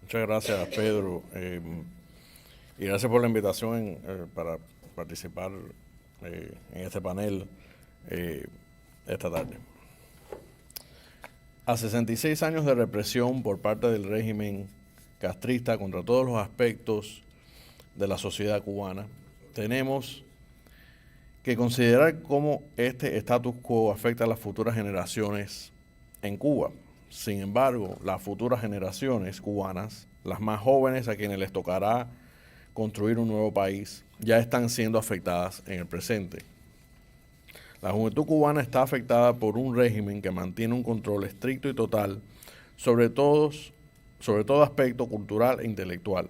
Muchas gracias, Pedro. Y gracias por la invitación para participar en este panel esta tarde. A 66 años de represión por parte del régimen castrista contra todos los aspectos de la sociedad cubana, tenemos que considerar cómo este status quo afecta a las futuras generaciones en Cuba. Sin embargo, las futuras generaciones cubanas, las más jóvenes a quienes les tocará construir un nuevo país, ya están siendo afectadas en el presente. La juventud cubana está afectada por un régimen que mantiene un control estricto y total sobre todo aspecto cultural e intelectual.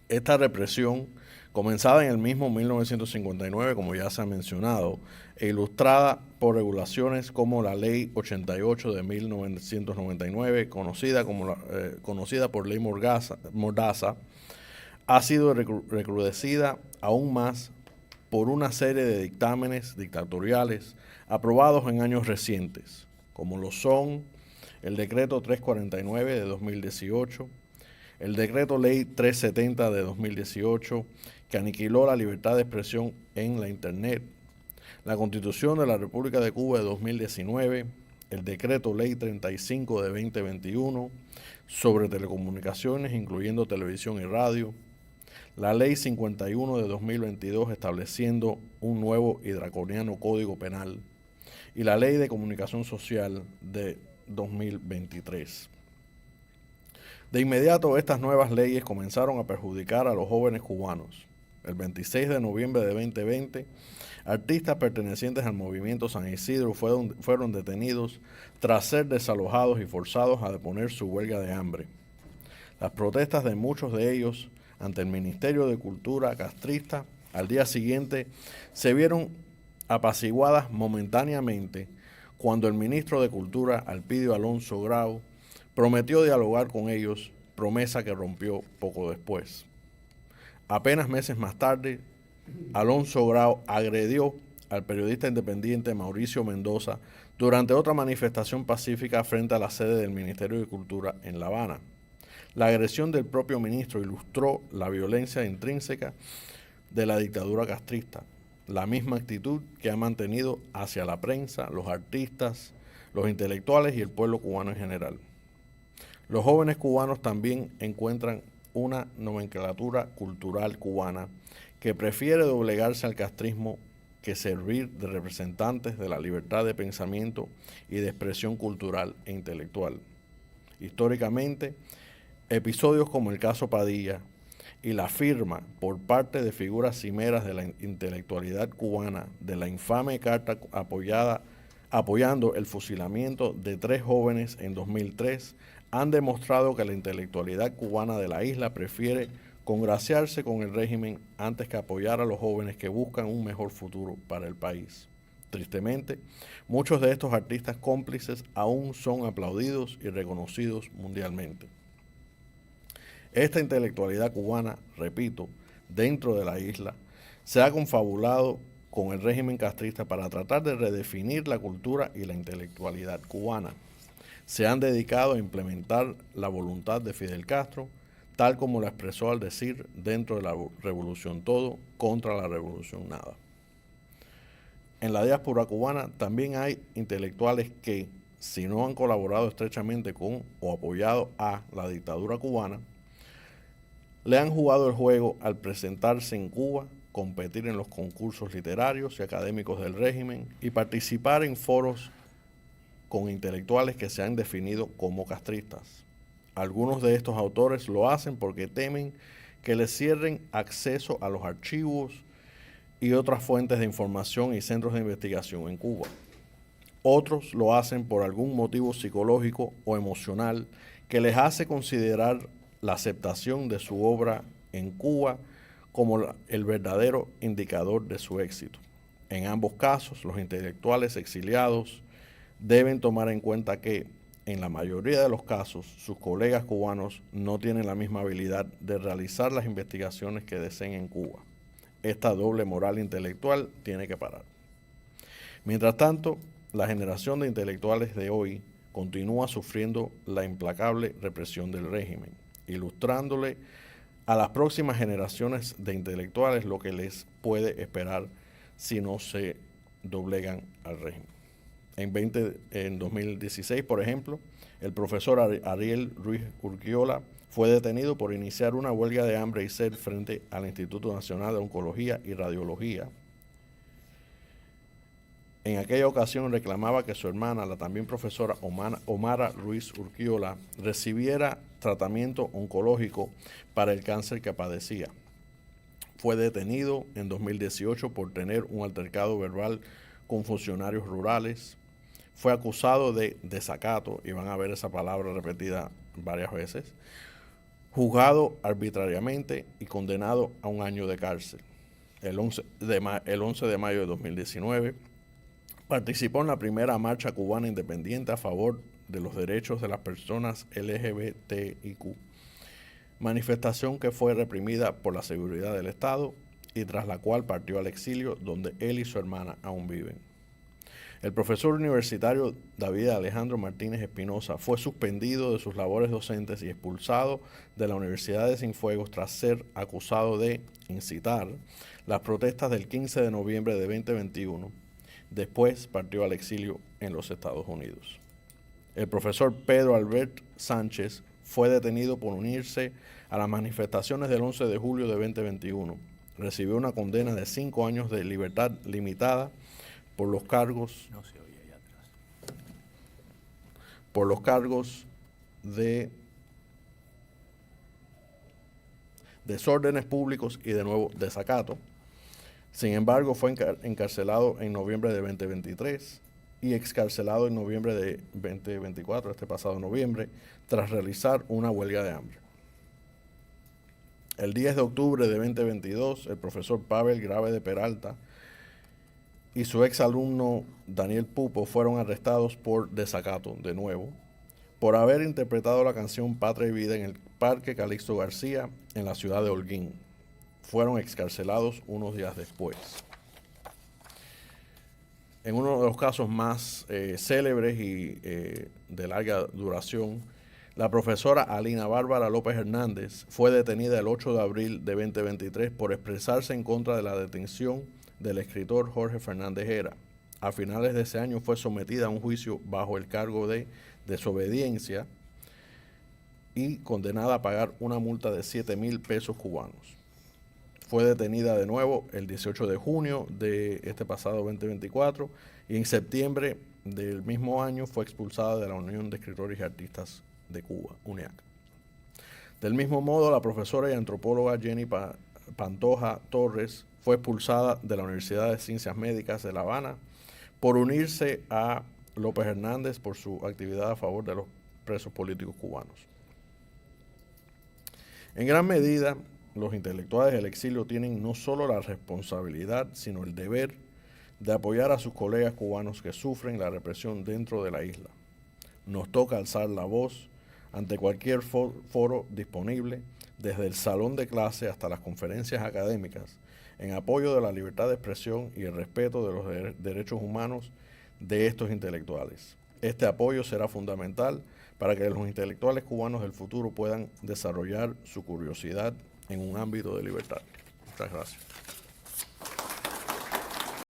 Esta represión, comenzada en el mismo 1959, como ya se ha mencionado, e ilustrada por regulaciones como la Ley 88 de 1999, conocida por Ley Mordaza, ha sido recrudecida aún más por una serie de dictámenes dictatoriales aprobados en años recientes, como lo son el Decreto 349 de 2018, el Decreto Ley 370 de 2018, que aniquiló la libertad de expresión en la Internet, la Constitución de la República de Cuba de 2019, el Decreto Ley 35 de 2021 sobre telecomunicaciones, incluyendo televisión y radio, la Ley 51 de 2022 estableciendo un nuevo y draconiano Código Penal y la Ley de Comunicación Social de 2023. De inmediato, estas nuevas leyes comenzaron a perjudicar a los jóvenes cubanos. El 26 de noviembre de 2020, artistas pertenecientes al movimiento San Isidro fueron detenidos tras ser desalojados y forzados a deponer su huelga de hambre. Las protestas de muchos de ellos ante el Ministerio de Cultura castrista al día siguiente se vieron apaciguadas momentáneamente cuando el ministro de Cultura, Alpidio Alonso Grau, prometió dialogar con ellos, promesa que rompió poco después. Apenas meses más tarde, Alonso Grau agredió al periodista independiente Mauricio Mendoza durante otra manifestación pacífica frente a la sede del Ministerio de Cultura en La Habana. La agresión del propio ministro ilustró la violencia intrínseca de la dictadura castrista, la misma actitud que ha mantenido hacia la prensa, los artistas, los intelectuales y el pueblo cubano en general. Los jóvenes cubanos también encuentran una nomenclatura cultural cubana que prefiere doblegarse al castrismo que servir de representantes de la libertad de pensamiento y de expresión cultural e intelectual. Históricamente, episodios como el caso Padilla y la firma por parte de figuras cimeras de la intelectualidad cubana de la infame carta apoyando el fusilamiento de 3 jóvenes en 2003 han demostrado que la intelectualidad cubana de la isla prefiere congraciarse con el régimen antes que apoyar a los jóvenes que buscan un mejor futuro para el país. Tristemente, muchos de estos artistas cómplices aún son aplaudidos y reconocidos mundialmente. Esta intelectualidad cubana, repito, dentro de la isla, se ha confabulado con el régimen castrista para tratar de redefinir la cultura y la intelectualidad cubana. Se han dedicado a implementar la voluntad de Fidel Castro, tal como lo expresó al decir dentro de la revolución todo, contra la revolución nada. En la diáspora cubana también hay intelectuales que, si no han colaborado estrechamente con o apoyado a la dictadura cubana, le han jugado el juego al presentarse en Cuba, competir en los concursos literarios y académicos del régimen y participar en foros con intelectuales que se han definido como castristas. Algunos de estos autores lo hacen porque temen que les cierren acceso a los archivos y otras fuentes de información y centros de investigación en Cuba. Otros lo hacen por algún motivo psicológico o emocional que les hace considerar la aceptación de su obra en Cuba como el verdadero indicador de su éxito. En ambos casos, los intelectuales exiliados deben tomar en cuenta que, en la mayoría de los casos, sus colegas cubanos no tienen la misma habilidad de realizar las investigaciones que deseen en Cuba. Esta doble moral intelectual tiene que parar. Mientras tanto, la generación de intelectuales de hoy continúa sufriendo la implacable represión del régimen. ilustrándole a las próximas generaciones de intelectuales lo que les puede esperar si no se doblegan al régimen. En 2016, por ejemplo, el profesor Ariel Ruiz Urquiola fue detenido por iniciar una huelga de hambre y sed frente al Instituto Nacional de Oncología y Radiología. En aquella ocasión reclamaba que su hermana, la también profesora Omara Ruiz Urquiola, recibiera tratamiento oncológico para el cáncer que padecía. Fue detenido en 2018 por tener un altercado verbal con funcionarios rurales. Fue acusado de desacato, y van a ver esa palabra repetida varias veces, juzgado arbitrariamente y condenado a 1 año de cárcel. El 11 de mayo de 2019, participó en la primera marcha cubana independiente a favor de los derechos de las personas LGBTIQ, manifestación que fue reprimida por la seguridad del Estado y tras la cual partió al exilio, donde él y su hermana aún viven. El profesor universitario David Alejandro Martínez Espinosa fue suspendido de sus labores docentes y expulsado de la Universidad de Cienfuegos tras ser acusado de incitar las protestas del 15 de noviembre de 2021. Después partió al exilio en los Estados Unidos. El profesor Pedro Albert Sánchez fue detenido por unirse a las manifestaciones del 11 de julio de 2021. Recibió una condena de 5 años de libertad limitada por los cargos de desórdenes públicos y de nuevo desacato. Sin embargo, fue encarcelado en noviembre de 2023 y excarcelado en noviembre de 2024, este pasado noviembre, tras realizar una huelga de hambre. El 10 de octubre de 2022, el profesor Pavel Grave de Peralta y su exalumno Daniel Pupo fueron arrestados por desacato, de nuevo, por haber interpretado la canción Patria y Vida en el Parque Calixto García en la ciudad de Holguín. Fueron excarcelados unos días después. En uno de los casos más célebres y de larga duración, la profesora Alina Bárbara López Hernández fue detenida el 8 de abril de 2023 por expresarse en contra de la detención del escritor Jorge Fernández Hera. A finales de ese año fue sometida a un juicio bajo el cargo de desobediencia y condenada a pagar una multa de 7,000 pesos cubanos. Fue detenida de nuevo el 18 de junio de este pasado 2024 y en septiembre del mismo año fue expulsada de la Unión de Escritores y Artistas de Cuba, UNEAC. Del mismo modo, la profesora y antropóloga Jenny Pantoja Torres fue expulsada de la Universidad de Ciencias Médicas de La Habana por unirse a López Hernández por su actividad a favor de los presos políticos cubanos. En gran medida, los intelectuales del exilio tienen no solo la responsabilidad, sino el deber de apoyar a sus colegas cubanos que sufren la represión dentro de la isla. Nos toca alzar la voz ante cualquier foro disponible, desde el salón de clase hasta las conferencias académicas, en apoyo de la libertad de expresión y el respeto de los derechos humanos de estos intelectuales. Este apoyo será fundamental para que los intelectuales cubanos del futuro puedan desarrollar su curiosidad en un ámbito de libertad. Muchas gracias.